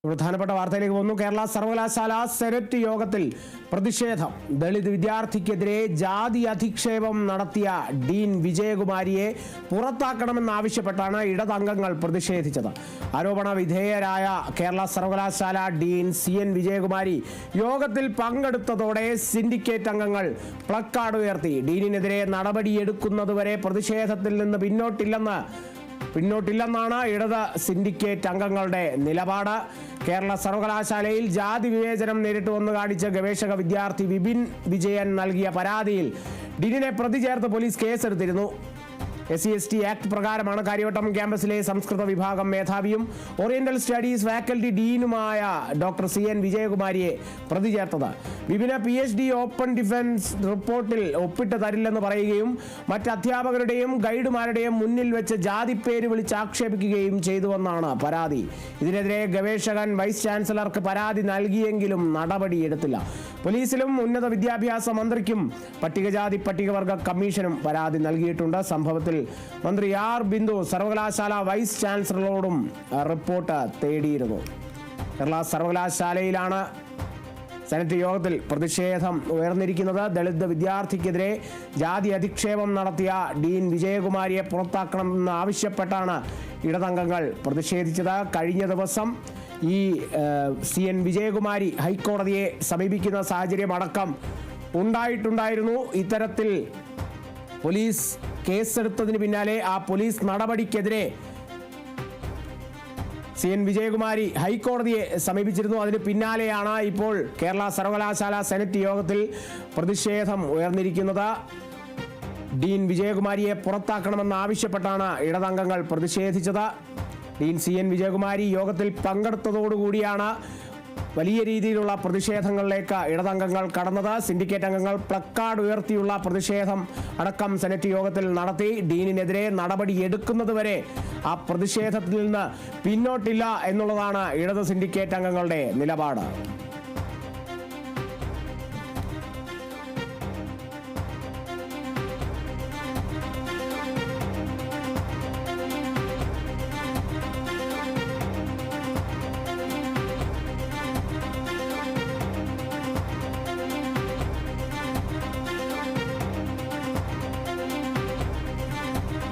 പ്രധാനപ്പെട്ട വാർത്തയിലേക്ക് പോകുന്നു. കേരള സർവകലാശാല സെനറ്റ് യോഗത്തിൽ പ്രതിഷേധം. ദളിത് വിദ്യാർത്ഥിക്കെതിരെ ജാതി അധിക്ഷേപം നടത്തിയ ഡീൻ വിജയകുമാരിയെ പുറത്താക്കണമെന്നാവശ്യപ്പെട്ടാണ് ഇടതംഗങ്ങൾ പ്രതിഷേധിച്ചത്. ആരോപണ വിധേയരായ കേരള സർവകലാശാല ഡീൻ CN വിജയകുമാരി യോഗത്തിൽ പങ്കെടുത്തതോടെ സിൻഡിക്കേറ്റ് അംഗങ്ങൾ പ്ലക്കാർഡ് ഉയർത്തി. ഡീനിനെതിരെ നടപടിയെടുക്കുന്നതുവരെ പ്രതിഷേധത്തിൽ നിന്ന് പിന്നോട്ടില്ലെന്നാണ് ഇടത് സിൻഡിക്കേറ്റ് അംഗങ്ങളുടെ നിലപാട്. കേരള സർവകലാശാലയിൽ ജാതി വിവേചനം നേരിട്ട് വന്നു കാണിച്ച ഗവേഷക വിദ്യാർത്ഥി വിപിൻ വിജയൻ നൽകിയ പരാതിയിൽ ഡീനിനെ പ്രതി ചേർത്ത് പോലീസ് കേസെടുത്തിരുന്നു. SC/ST ആക്ട് പ്രകാരമാണ് കാര്യവട്ടം ക്യാമ്പസിലെ സംസ്കൃത വിഭാഗം മേധാവിയും ഓറിയന്റൽ സ്റ്റഡീസ് ഫാക്കൽറ്റി ഡീനുമായ ഡോക്ടർ CN വിജയകുമാരിയെ പ്രതി ചേർത്തത്. വിപിന് PhD ഓപ്പൺ ഡിഫൻസ് റിപ്പോർട്ടിൽ ഒപ്പിട്ട് തരില്ലെന്ന് പറയുകയും മറ്റ് അധ്യാപകരുടെയും ഗൈഡുമാരുടെയും മുന്നിൽ വെച്ച് ജാതിപ്പേര് വിളിച്ച് ആക്ഷേപിക്കുകയും ചെയ്തുവെന്നാണ് പരാതി. ഇതിനെതിരെ ഗവേഷകൻ വൈസ് ചാൻസലർക്ക് പരാതി നൽകിയെങ്കിലും നടപടിയെടുത്തില്ല. പോലീസിലും ഉന്നത വിദ്യാഭ്യാസ മന്ത്രിക്കും പട്ടികജാതി പട്ടികവർഗ കമ്മീഷനും പരാതി നൽകിയിട്ടുണ്ട്. സംഭവത്തിൽ മന്ത്രി R ബിന്ദു സർവകലാശാല വൈസ് ചാൻസലറോടും റിപ്പോർട്ട് തേടിയിരുന്നു. കേരള സർവകലാശാലയിലാണ് സെനറ്റ് യോഗത്തിൽ പ്രതിഷേധം ഉയർന്നിരിക്കുന്നത്. ദളിത് വിദ്യാർത്ഥിക്കെതിരെ ജാതി അധിക്ഷേപം നടത്തിയ ഡീൻ വിജയകുമാരിയെ പുറത്താക്കണമെന്ന് ആവശ്യപ്പെട്ടാണ് ഇടതംഗങ്ങൾ പ്രതിഷേധിച്ചത്. കഴിഞ്ഞ ദിവസം ഈ CN വിജയകുമാരി ഹൈക്കോടതിയെ സമീപിക്കുന്ന സാഹചര്യം അടക്കം ഉണ്ടായിട്ടുണ്ടായിരുന്നു. ഇത്തരത്തിൽ പോലീസ് കേസെടുത്തതിന് പിന്നാലെ ആ പോലീസ് നടപടിക്കെതിരെ CN വിജയകുമാരി ഹൈക്കോടതിയെ സമീപിച്ചിരുന്നു. അതിന് പിന്നാലെയാണ് ഇപ്പോൾ കേരള സർവകലാശാല സെനറ്റ് യോഗത്തിൽ പ്രതിഷേധം ഉയർന്നിരിക്കുന്നത്. ഡീൻ വിജയകുമാരിയെ പുറത്താക്കണമെന്ന് ആവശ്യപ്പെട്ടാണ് ഇടതംഗങ്ങൾ പ്രതിഷേധിച്ചത്. ഡീൻ CN വിജയകുമാരി യോഗത്തിൽ പങ്കെടുത്തതോടുകൂടിയാണ് വലിയ രീതിയിലുള്ള പ്രതിഷേധങ്ങളിലേക്ക് ഇടതംഗങ്ങൾ കടന്നത്. സിൻഡിക്കേറ്റ് അംഗങ്ങൾ പ്ലക്കാർഡ് ഉയർത്തിയുള്ള പ്രതിഷേധം അടക്കം സെനറ്റ് യോഗത്തിൽ നടത്തി. ഡീനിനെതിരെ നടപടിയെടുക്കുന്നതുവരെ ആ പ്രതിഷേധത്തിൽ നിന്ന് പിന്നോട്ടില്ല എന്നുള്ളതാണ് ഇടത് സിൻഡിക്കേറ്റ് അംഗങ്ങളുടെ നിലപാട്.